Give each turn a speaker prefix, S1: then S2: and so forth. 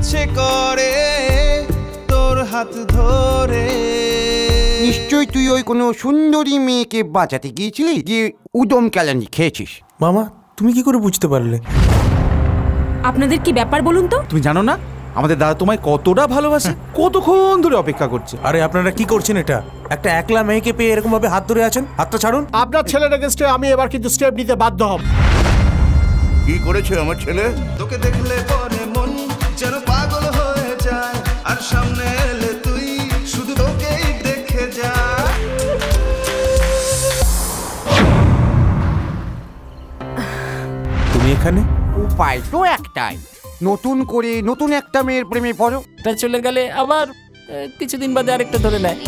S1: ইচ্ছে করে তোর হাত ধরে।
S2: নিশ্চয়ই তুই ওই কোনো সুন্দরী মেয়েকে বাঁচাতে গিয়েছিলি যে উদম কেলানি খেয়েছিস।
S3: মামা তুমি কি করে বুঝতে পারলে?
S4: আপনাদের কি ব্যাপার বলুন তো?
S5: তুমি জানো না আমাদের দাদা তোমায় কতটা ভালোবাসে, কতক্ষণ ধরে অপেক্ষা করছে।
S3: আরে আপনারা কি করছেন এটা? একটা একলা মেয়েকে পেয়ে এরকম ভাবে হাত ধরে আছেন, হাতটা ছাড়ুন।
S6: আপনার ছেলের এগেইনস্টে আমি এবার কিন্তু স্টেপ নিতে বাধ্য হব।
S7: কি করেছে আমার ছেলে?
S1: তোকে দেখলে পরে মন যেন পাগল হয়ে যায়, আর সামনে এলে তুই শুধু তোকেই দেখে যা।
S3: তুমি এখানে?
S2: উপায় তো একটাই, নতুন করে নতুন একটা মেয়ের প্রেমে পড়ো।
S8: চলে গেলে আবার কিছুদিন বাদে আরেকটা ধরে নেয়।